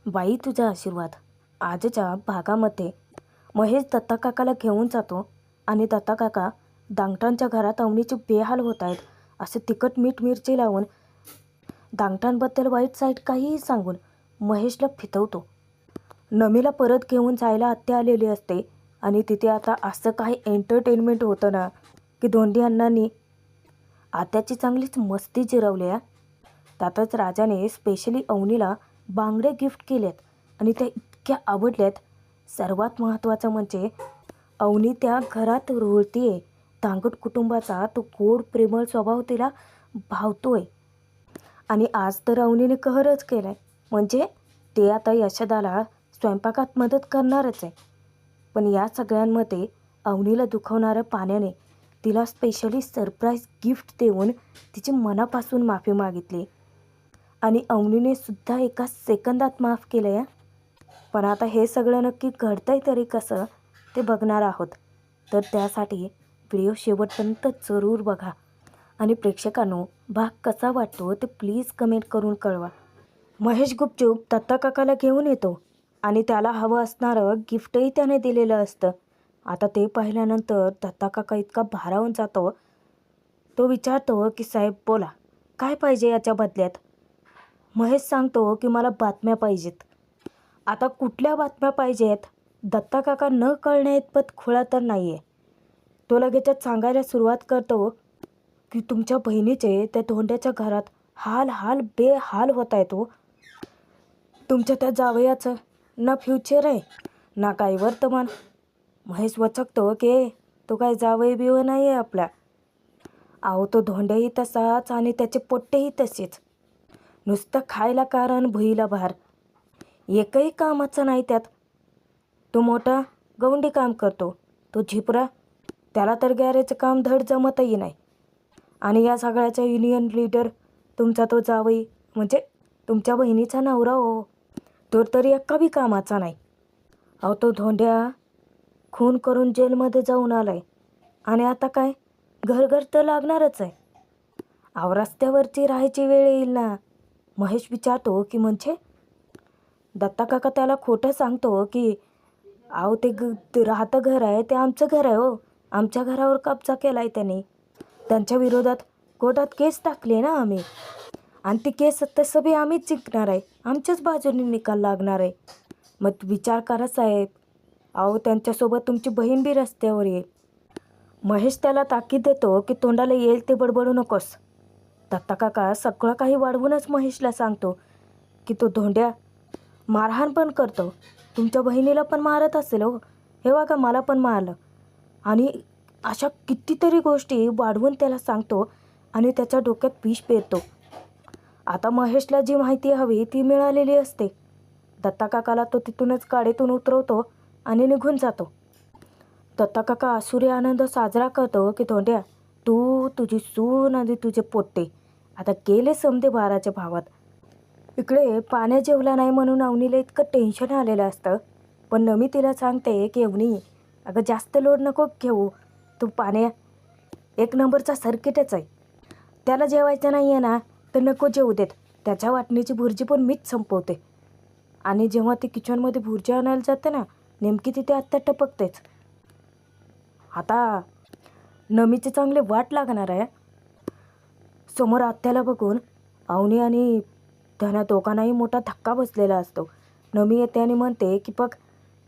बाई तुझा आशीर्वाद. आजच्या भागामध्ये महेश दत्ताकाकाला घेऊन जातो आणि दत्ताकाका दांगटांच्या घरात अवनीचे बेहाल होत आहेत असे तिखट मीठ मिरची लावून दांगटांबद्दल वाईट साईट काहीही सांगून महेशला फितवतो. नमीला परत घेऊन जायला आत्या आलेली असते आणि तिथे आता असं काही एंटरटेनमेंट होतं ना की धोंडी अण्णांनी आत्याची चांगलीच मस्ती जिरवली आहे. त्यातच राजाने स्पेशली अवनीला बांगडे गिफ्ट केलेत आणि त्या इतक्या आवडल्यात. सर्वात महत्त्वाचं म्हणजे अवनी त्या घरात रुळतीये. दांगट कुटुंबाचा तो गोड प्रेमळ स्वभाव तिला भावतोय. आणि आज तर अवनीने कहरच केला आहे. म्हणजे ते आता यशोदाला स्वयंपाकात मदत करणारच आहे. पण या सगळ्यांमध्ये अवनीला दुखवणाऱ्या पाण्याने तिला स्पेशली सरप्राईज गिफ्ट देऊन तिची मनापासून माफी मागितली आणि अवनीने सुद्धा एका सेकंदात माफ केलं आहे. पण आता हे सगळं नक्की घडतंय तरी कसं ते बघणार आहोत. तर त्यासाठी व्हिडिओ शेवटपर्यंत जरूर बघा आणि प्रेक्षकांनो भाग कसा वाटतो ते प्लीज कमेंट करून कळवा. महेश गुपचूप दत्ताकाकाला घेऊन येतो आणि त्याला हवं असणारं गिफ्टही त्याने दिलेलं असतं. आता ते पाहिल्यानंतर दत्ताकाका इतका भारावून जातो. तो विचारतो की साहेब बोला काय पाहिजे याच्या बदल्यात. महेश सांगतो की मला बातम्या पाहिजेत. आता कुठल्या बातम्या पाहिजेत दत्ताकाका न कळण्याइतपत खुळा तर नाही आहे. तो लगेचच सांगायला सुरुवात करतो की तुमच्या बहिणीचे त्या धोंड्याच्या घरात हाल बेहाल होत आहे. तो तुमच्या त्या जावयाचं ना फ्युचर आहे ना काही वर्तमान. महेश वचकतो की तो काय जावई बिव नाही आहे आपला. अहो तो धोंड्याही तसाच आणि त्याचे पोट्टेही तसेच. नुसतं खायला कारण भुईला भार. एकही कामाचं नाही त्यात. तो मोठा गवंडी काम करतो. तो झिपरा त्याला तर गॅरेजचं काम धड जमतही नाही. आणि या सगळ्याचा युनियन लीडर तुमचा तो जावई म्हणजे तुमच्या बहिणीचा नवरा हो. तो तरी एका बी कामाचा नाही. अहो तो धोंड्या खून करून जेलमध्ये जाऊन आलाय आणि आता काय घर तर लागणारच आहे. अहो रस्त्यावरची राहायची वेळ येईल ना. महेश विचारतो की म्हणजे. दत्ताकाका त्याला खोटं सांगतो की अहो ते राहतं घर आहे ते आमचं घर आहे हो. आमच्या घरावर कब्जा केला आहे त्याने. त्यांच्या विरोधात कोर्टात केस टाकली ना आम्ही आणि ती केस तसं बी आम्हीच जिंकणार आहे. आमच्याच बाजूने निकाल लागणार आहे. मग विचार करा साहेब. अहो त्यांच्यासोबत तुमची बहीण बी रस्त्यावर येईल. महेश त्याला ताकीद देतो की तोंडाला येईल ते बडबडू नकोस. दत्ताकाका सगळं काही वाढवूनच महेशला सांगतो की तो धोंड्या मारहाण पण करतो. तुमच्या बहिणीला पण मारत असेल हो. हे बघा मला पण मारलं. आणि अशा कितीतरी गोष्टी वाढवून त्याला सांगतो आणि त्याच्या डोक्यात विष पेरतो. आता महेशला जी माहिती हवी ती मिळालेली असते. दत्ताकाकाला तो तिथूनच गाडीतून उतरवतो आणि निघून जातो. दत्ताकाका आसुरी आनंद साजरा करतो की धोंड्या तू तुझी सून आणि तुझे पोट्टे आता गेले समधे बाराच्या भावात. इकडे पाण्या जेवला नाही म्हणून अवनीला इतकं टेन्शन आलेलं असतं. पण नमी तिला सांगते की अवनी अगं जास्त लोड नको घेऊ. तू पाण्या एक नंबरचा सर्किटच आहे. त्याला जेवायचं नाही आहे ना तर नको जेवू देत. त्याच्या वाटणीची भुर्जी पण मीच संपवते. आणि जेव्हा ती किचनमध्ये भुर्जी आणायला जाते ना नेमकी तिथे आत्या टपकतेच. आता नमीचे चांगले वाट लागणार आहे. समोर आत्याला बघून अवनी आणि धना दोघांनाही मोठा धक्का बसलेला असतो. नमी येते आणि म्हणते की बघ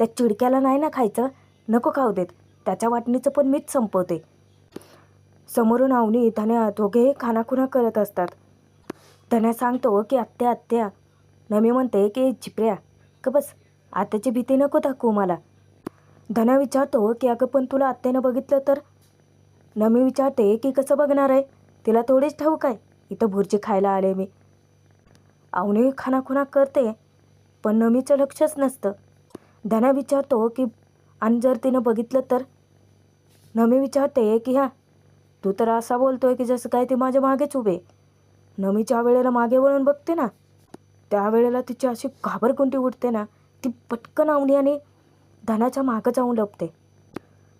त्या चिडक्याला नाही ना खायचं. नको खाऊ देत. त्याच्या वाटणीचं पण मीच संपवते. समोरून अवनी धन्या दोघेही खानाखुना करत असतात. धन्या सांगतो की आत्या. नमी म्हणते की झिपऱ्या का बस आत्याची भीती नको दाखवू मला. धन्या विचारतो की अगं पण तुला आत्यानं बघितलं तर. नमी विचारते की कसं बघणार आहे. तिला थोडीच ठाऊक आहे इथं भुर्जी खायला आले मी. अवनी खानाखुना करते पण नमीचं लक्षच नसतं. धन्या विचारतो की आणि जर तिनं बघितलं तर. नमी विचारते की हां तू तर असा बोलतोय की जसं काय ती माझ्या मागेच उभे. नमीच्या वेळेला मागे वळून बघते ना त्यावेळेला तिची अशी घाबरगुंडी उठते ना ती पटकन अवनी आणि धनाच्या मागं जाऊन लपते.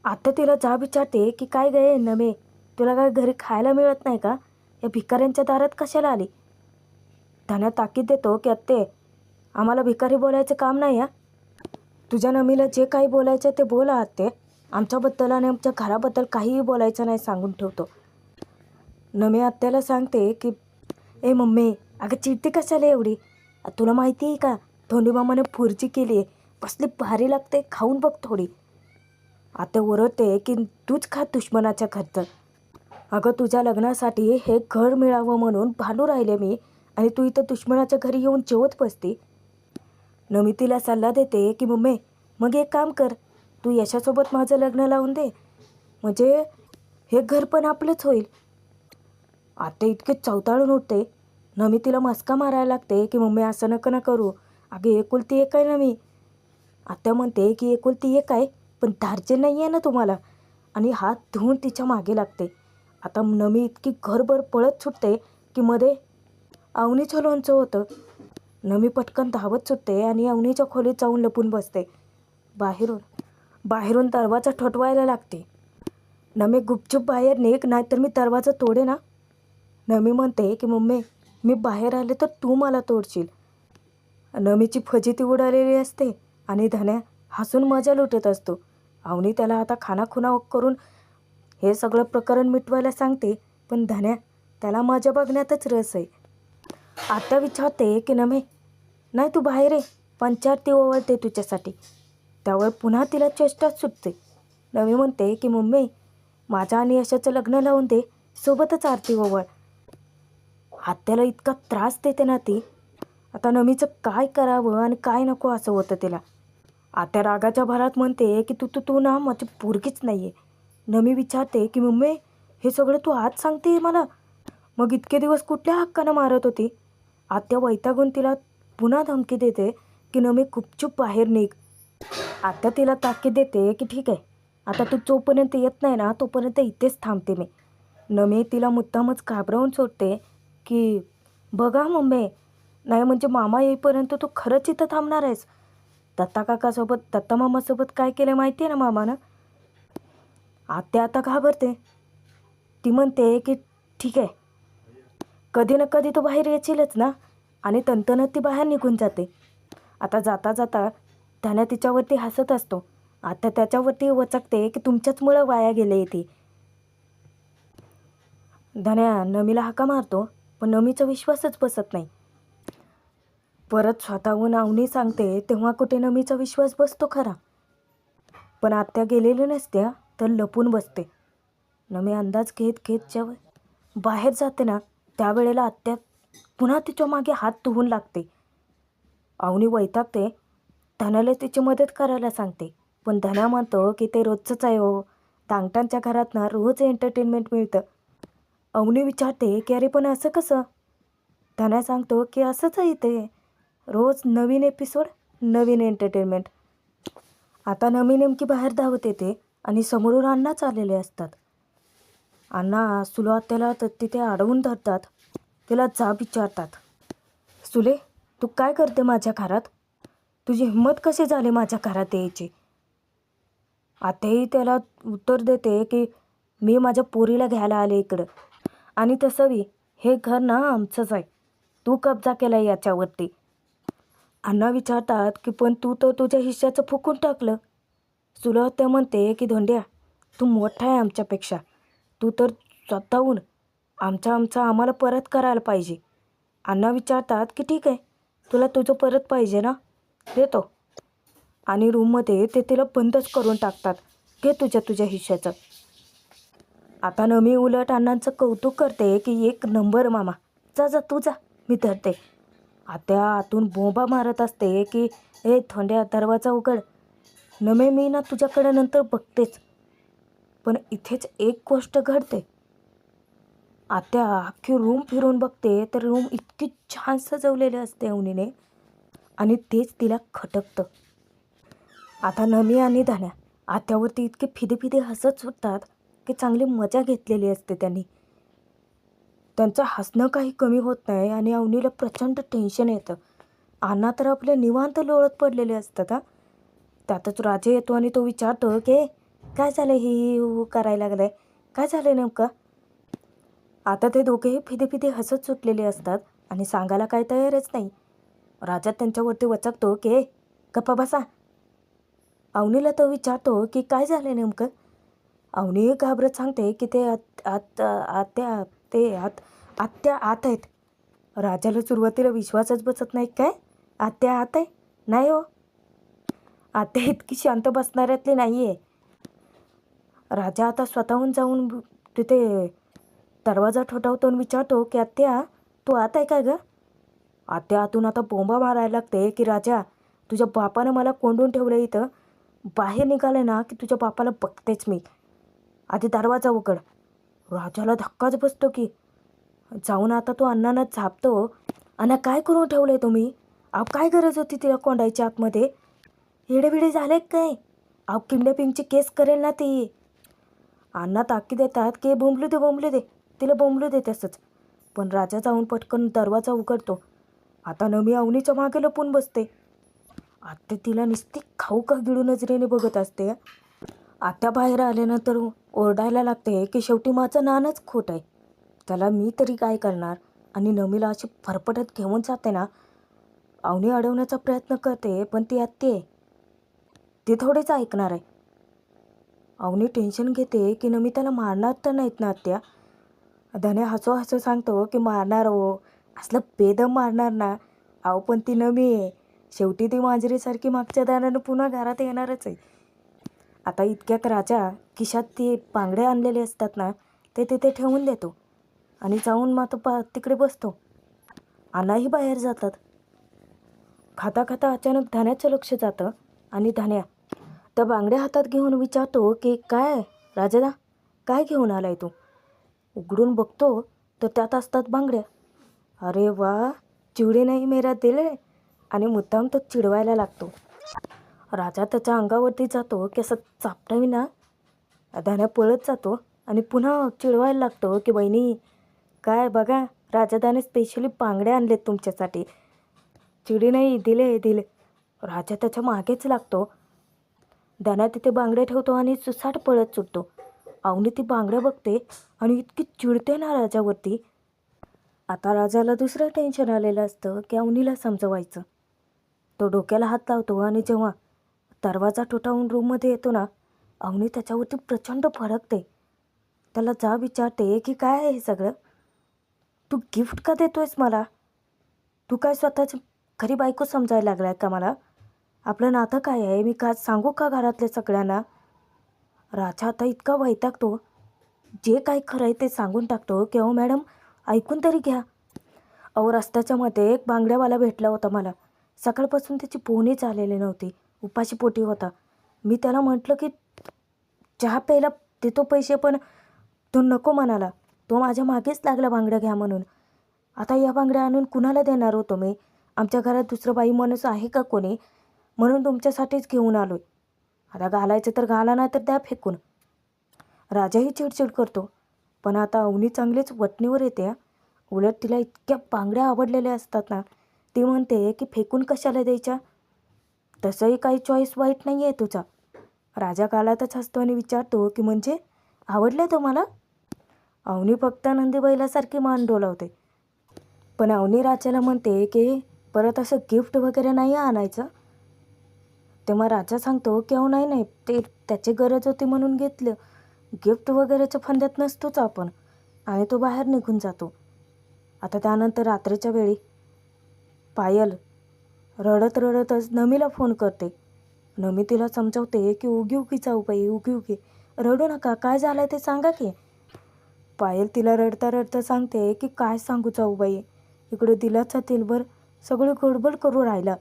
आता तिला जाब विचारते की काय गये नमे तुला काय घरी खायला मिळत नाही का. या भिकाऱ्यांच्या दारात कशाला आली. धन्या ताकीद देतो की आत्ते आम्हाला भिकारी बोलायचं काम नाही हा. तुझ्या नमीला जे काही बोलायचं ते बोला आत्ते. आमच्याबद्दल आणि आमच्या घराबद्दल काहीही बोलायचं नाही सांगून ठेवतो. नमी आत्याला सांगते की ए मम्मी, अगं चिडते कशाला एवढी? तुला माहिती आहे का, धोंडीमामाने फुरची केली आहे, कसली भारी लागते, खाऊन बघ थोडी. आत्या ओरडते की तूच खा दुश्मनाच्या घरचं. अगं तुझ्या लग्नासाठी हे घर मिळावं म्हणून भांडू राहिले मी, आणि तू इथं दुश्मनाच्या घरी येऊन जेवत बसते. नमी तिला सल्ला देते की मम्मी, मग एक काम कर, तू यशासोबत माझं लग्न लावून दे, म्हणजे हे घर पण आपलंच होईल. आत्या इतके चवताळून उठते. नमी तिला मस्का मारायला लागते की मम्मी असं नका ना करू, अगे एकुलती एक आहे नमी. आत्या म्हणते की एकुलती एक आहे पण धारचे नाही आहे ना तुम्हाला, आणि हात धुवून तिच्या मागे लागते. आता नमी इतकी घरभर पळत सुटते की मध्ये अवनीचं लोणचं होतं. नमी पटकन धावत सुटते आणि अवनीच्या खोलीत जाऊन लपून बसते. बाहेरून दरवाजा ठोठवायला लागते. नमी गुपचूप बाहेर निघ, नाहीतर मी दरवाजा तोडे ना. नमी म्हणते की मम्मी, मी बाहेर आले तर तू मला तोडशील. नमीची फजिती उडालेली असते आणि धन्या हसून मजा लुटत असतो. अवनी त्याला आता खानाखुणा करून हे सगळं प्रकरण मिटवायला सांगते, पण धन्या त्याला मजा बघण्यातच रस आहे. आत्या विचारते की नमे, नाही तू बाहेर आहे, पंचारती ओवाळते तुझ्यासाठी. त्यावर पुन्हा तिला चेष्टाच सुटते. नमी म्हणते की मम्मी, माझ्या आणि यशाचं लग्न लावून दे, सोबतच आरती ओवाळ. आत्याला इतका त्रास देते ना ती. आता नमीचं काय करावं आणि काय नको असं होतं तिला. आत्या रागाच्या भरात म्हणते की तू तू तू ना माझी पोरगीच नाही आहे. नमी विचारते की मम्मी, हे सगळं तू आज सांगते मला, मग इतके दिवस कुठल्या हक्कानं मारत होती? आत्या वैतागून तिला पुन्हा धमकी देते की नमी गुपचूप बाहेर निघ. आत्या तिला ताकीद देते की ठीक आहे, आता तू जोपर्यंत येत नाही ना तोपर्यंत इथेच थांबते मी. नमी तिला मुद्दामच घाबरवून सोडते की बघा मम्मी, नाही म्हणजे मामा येईपर्यंत तू खरंच इथं थांबणार आहेस. दत्ता मामासोबत काय केलं माहिती आहे ना मामानं? आत्या आता घाबरते. ती म्हणते की ठीक आहे, कधी ना कधी तू बाहेर येशीलच ना, आणि तणतणत ती बाहेर निघून जाते. आता जाता जाता धन्या तिच्यावरती हसत असतो. आता त्याच्यावरती वचकते की तुमच्याचमुळं वाया गेले ती. धन्या नमीला हाका मारतो, पण नमीचा विश्वासच बसत नाही. परत स्वतःहून अवनी सांगते तेव्हा कुठे नमीचा विश्वास बसतो खरा. पण आत्या गेलेली नसत्या तर लपून बसते. नमी अंदाज घेत घेत जेव्हा बाहेर जाते ना, त्यावेळेला आत्या पुन्हा तिच्या मागे हात धुवून लागते. अवनी वैतागते. धन्याला तिची मदत करायला सांगते, पण धन्या म्हणतो की ते रोजचंच आहे हो, धांगटांच्या घरात ना रोज एंटरटेनमेंट मिळतं. अवनी विचारते की अरे पण असं कसं? धन्या सांगतो की असंच आहे ते, रोज नवीन एपिसोड, नवीन एंटरटेनमेंट. आता नमी नेमकी बाहेर धावत येते आणि समोरून अण्णाच आलेले असतात. अण्णा सुलो आत्याला तर तिथे अडवून धरतात. तिला जाब विचारतात, सुले तू काय करते माझ्या घरात? तुझी हिंमत कशी झाली माझ्या घरात यायची? आत्याही त्याला उत्तर देते की मी माझ्या पोरीला घ्यायला आले इकडं, आणि तसंही हे घर ना आमचंच आहे, तू कब्जा केला याच्यावरती. अण्णा विचारतात की पण तू तर तुझ्या हिश्श्याचं फुकून टाकलं. सुलहत्या म्हणते की धोंड्या, तू मोठा आहे आमच्यापेक्षा, तू तर स्वतःहून आमचं आम्हाला परत करायला पाहिजे. अण्णा विचारतात की ठीक आहे, तुला तुझं परत पाहिजे ना, देतो. आणि रूममध्ये ते तिला बंदच करून टाकतात, घे तुझ्या हिश्श्याचं. आता नमी उलट अण्णांचं कौतुक करते की एक नंबर मामा, जा जा तू जा, मी धरते. आत्या आतून बोंबा मारत असते की ए धोंड्या दरवाजा उघड, नमे मी ना तुझ्याकडे नंतर बघतेच. पण इथेच एक गोष्ट घडते. आत्या अख्खी रूम फिरून बघते तर रूम इतकी छान सजवलेली असते अवनीने, आणि तेच तिला खटकतं. आता नमी आणि धन्या आत्यावरती इतके फिदे हसत सुटतात की चांगली मजा घेतलेली असते त्यांनी. त्यांचं हसणं काही कमी होत नाही आणि अवनीला प्रचंड टेन्शन येतं. अण्णा तर आपले निवांत लोळत पडलेले असतात. त्यातच राजे येतो आणि तो विचारतो की काय झालं, ही करायला लागलाय, काय झालं नेमकं? आता ते दोघेही फिदे हसत सुटलेले असतात आणि सांगायला काय तयारच नाही. राजा त्यांच्यावरती वचकतो की "ए, गप्पा बसा." अवनीला तो विचारतो की काय झालं नेमकं. अवनी घाबरत सांगते की ते आत्या ते आत्या आत आहेत. राजाला सुरुवातीला विश्वासच बसत नाही. काय आत्या आत आहे? नाही हो, आत्या इतकी शांत बसणाऱ्यातली नाही आहे. राजा आता स्वतःहून जाऊन तिथे दरवाजा ठोठावतो आणि विचारतो की आत्या तू आत आहे काय गं. आत्या आतून आता बोंबा मारायला लागते की राजा तुझ्या बापानं मला कोंडून ठेवलं इथं, बाहेर निघाले ना की तुझ्या बापाला बघतेच मी, आधी दरवाजा उघड. राजाला धक्काच बसतो की जाऊन आता तो अण्णांना झापतो. अण्णा काय करून ठेवलंय तुम्ही. अहो काय गरज होती तिला कोंडायची आतमध्ये. येडेबिडे झाले काय. अहो किडनॅपिंगची केस करेल ना ती. अण्णा ताकी देतात की बोंबलू दे तिला बोंबलू दे तसंच. पण राजा जाऊन पटकन दरवाजा उघडतो. आता नमी अवनीच्या मागे लपून बसते. आत्या तिला नुसती खाऊ का गिळू नजरेने बघत असते. आत्या बाहेर आल्यानंतर ओरडायला लागते की शेवटी माझं नानच खोट आहे, त्याला मी तरी काय करणार. आणि नमीला अशी फरफटत घेऊन जाते ना. अवनी अडवण्याचा प्रयत्न करते पण ती आत्या आहे, ती थोडीच ऐकणार आहे. अवनी टेन्शन घेते की नमी त्याला मारणार तर नाहीत ना आत्या. धन्या हसो सांगतो की मारणार हो, असलं बेदम मारणार ना. अहो पण ती नमी आहे, शेवटी ती मांजरीसारखी मागच्या दारानं पुन्हा घरात येणारच आहे. आता इतक्यात राजा खिशात ते बांगडे आणलेले असतात ना ते तिथे ठेवून देतो आणि जाऊन मग तिकडे बसतो. अण्णाही बाहेर जातात. खाता खाता अचानक धान्याचं लक्ष जातं आणि धान्या त्या बांगड्या हातात घेऊन विचारतो की काय राजादा, काय घेऊन आलाय तू. उघडून बघतो तर त्यात असतात बांगड्या. अरे वा, चिवडे नाही मेरा दिल. आणि मुद्दाम तो चिडवायला लागतो. राजा त्याच्या अंगावरती जातो की असं चापटावी ना. धान्या पळत जातो आणि पुन्हा चिडवायला लागतो की बहिणी काय बघा, राजादाने स्पेशली बांगड्या आणलेत तुमच्यासाठी. चिडी नाही, दिले. राजा त्याच्या मागेच लागतो. दाना तिथे बांगड्या ठेवतो आणि सुसाट पळत सुटतो. अवनी ती बांगड्या बघते आणि इतकी चिडते ना राजावरती. आता राजाला दुसरं टेन्शन आलेलं असतं की अवनीला समजवायचं. तो डोक्याला हात लावतो आणि जेव्हा दरवाजा ठोठावून रूममध्ये येतो ना, अवनी त्याच्यावरती प्रचंड फडकते. त्याला जा विचारते की काय आहे हे सगळं, तू गिफ्ट का देतोयस मला. तू काय स्वतःची खरी बायको समजायला लागलाय का मला. आपलं नातं काय आहे मी का सांगू का घरातल्या सगळ्यांना. राजा आता इतका वैतागतो, जे काय खरं आहे ते सांगून टाकतो की अहो मॅडम ऐकून तरी घ्या. अहो रस्त्याच्या मध्ये एक बांगड्यावाला भेटला होता मला. सकाळपासून त्याची पोहणी आलेली नव्हती, उपाशी पोटी होता. मी त्याला म्हटलं की चहा प्यायला देतो पैसे, पण तो नको म्हणाला. तो माझ्या मागेच लागला बांगड्या घ्या म्हणून. आता या बांगड्या आणून कुणाला देणार होतो मी. आमच्या घरात दुसरं बाई माणूस आहे का कोणी, म्हणून तुमच्यासाठीच घेऊन आलो आहे. आता घालायचं तर घाला नाही तर द्या फेकून. राजाही चिडचिड करतो. पण आता अवनी चांगलीच वटणीवर येते. उलट तिला इतक्या बांगड्या आवडलेल्या असतात ना, ती म्हणते की फेकून कशाला द्यायच्या. तसंही काही चॉईस वाईट नाही आहे तुझा. राजा गालातच हसतो आणि विचारतो की म्हणजे आवडल्या तुम्हाला. अवनी फक्त नंदीबैलासारखी मान डोलावते. पण अवनी राजाला म्हणते की परत असं गिफ्ट वगैरे नाही आणायचं. तेव्हा राजा सांगतो की अहो नाही ते त्याची गरज होती म्हणून घेतलं, गिफ्ट वगैरेच्या फंद्यात नसतोच आपण. आणि तो बाहेर निघून जातो. आता त्यानंतर रात्रीच्या वेळी पायल रडतच नमीला फोन करते. नमी तिला समजावते की उगी जाऊ बाई, उगी रडू नका, काय झालं ते सांगा की. पायल तिला रडता सांगते की काय सांगू जाऊ बाई, इकडे दिलाचा दिलभर सगळं गडबड करू राहिला,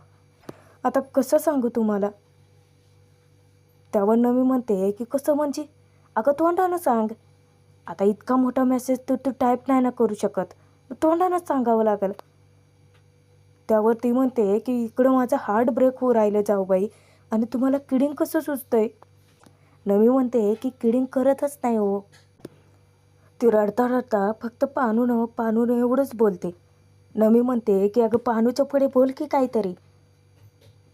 आता कसं सांगू तुम्हाला. त्यावर नमी म्हणते की कसं म्हणजे, अगं तोंडानं सांग. आता इतका मोठा मेसेज तर तू टाईप नाही ना करू शकत, तोंडानंच सांगावं लागेल. त्यावर ती म्हणते की इकडं माझं हार्ट ब्रेक होऊ राहिलं जाऊ बाई, आणि तुम्हाला किडिंग कसं सुचतंय. नवी म्हणते की किडिंग करतच नाही हो. ती रडता फक्त पानून एवढंच बोलते. नमी म्हणते की अगं पानूच्या पुढे बोल की काहीतरी.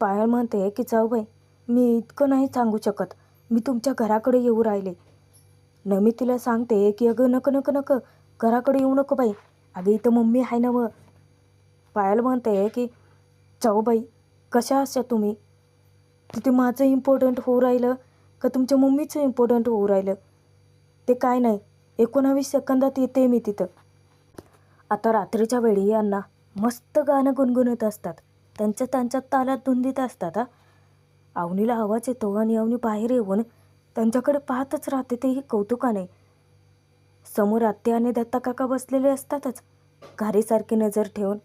पायल म्हणते की जाऊ बाई मी इतकं नाही सांगू शकत, मी तुमच्या घराकडे येऊ राहिले. नमी तिला सांगते की अगं नको घराकडे येऊ नको बाई, अगं इथं मम्मी आहे ना व. पायल म्हणते की जाऊबाई, कशा आहात तुम्ही? तिथे माझं इम्पॉर्टंट होऊ राहिलं का तुमच्या मम्मीचं इम्पॉर्टंट होऊ राहिलं? ते काय नाही, 19 सेकंदात येते मी तिथं. आता रात्रीच्या वेळी यांना मस्त गाणं गुणगुणत असतात. त्यांच्या तालात धुंदीत असतात. अवनीला आवाज येतो आणि अवनी बाहेर येऊन त्यांच्याकडे पाहतच राहते, तेही कौतुकाने. समोर आत्या आणि दत्ता काका बसलेले असतातच, घारीसारखी नजर ठेवून.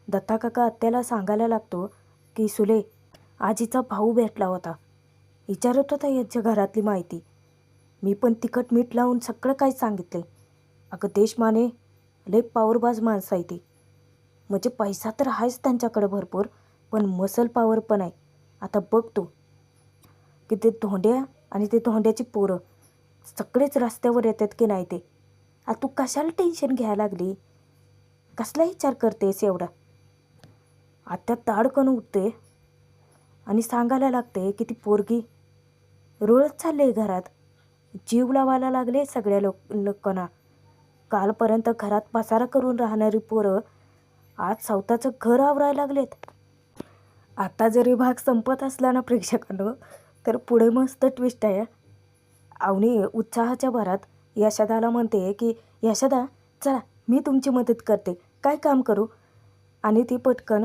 दत्ता काका आत्याला सांगायला लागतो की सुले, आज हिचा भाऊ भेटला होता, विचारत होता यांच्या घरातली माहिती. मी पण तिखट मीठ लावून सगळं काही सांगितले. अगं देशमाने लय पावरबाज माणसं आहे ती. म्हणजे पैसा तर आहेच त्यांच्याकडे भरपूर, पण मसल पावर पण आहे. आता बघ तू की ते धोंड्या आणि ते धोंड्याची पोरं सगळेच रस्त्यावर येतात की नाही ते. तू कशाला टेन्शन घ्यायला लागली? कसला विचार करतेस एवढा? आता ताडकन उठते आणि सांगायला लागते की ती पोरगी रुळत चालले घरात, जीव लावायला लागले सगळ्या लोकांना. कालपर्यंत घरात पसारा करून राहणारी पोरं आज स्वतःचं घर आवरायला लागलेत. आता जरी भाग संपत असला ना प्रेक्षकांनो, तर पुढे मस्त ट्विस्ट आहे. अवनी उत्साहाच्या भरात यशोदाला म्हणते की यशोदा चला मी तुमची मदत करते, काय काम करू? आणि ती पटकन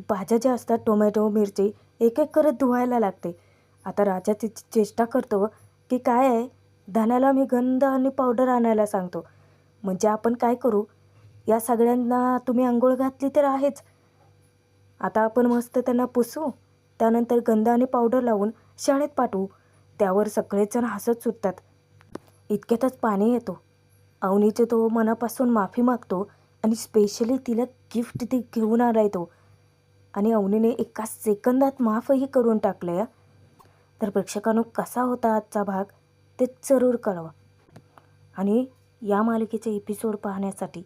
भाज्या ज्या असतात टोमॅटो मिरची एक एक करत धुवायला लागते. आता राजा तिची चेष्टा करतो की काय आहे, धान्याला मी गंध आणि पावडर आणायला सांगतो. म्हणजे आपण काय करू, या सगळ्यांना तुम्ही आंघोळ घातली तर आहेच, आता आपण मस्त त्यांना पुसू, त्यानंतर गंध आणि पावडर लावून शाळेत पाठवू. त्यावर सगळेजण हसत सुटतात. इतक्यातच पाणी येतो. अवनीचे तो मनापासून माफी मागतो आणि स्पेशली तिला गिफ्ट ती घेऊन आलाय तो. आणि अवनीने एका सेकंदात माफही करून टाकलं. तर प्रेक्षकांनो, कसा होता आजचा भाग ते जरूर कळवा. आणि या मालिकेचे एपिसोड पाहण्यासाठी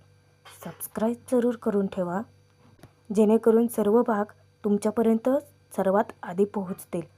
सबस्क्राईब जरूर करून ठेवा, जेणेकरून सर्व भाग तुमच्यापर्यंत सर्वात आधी पोहोचतील.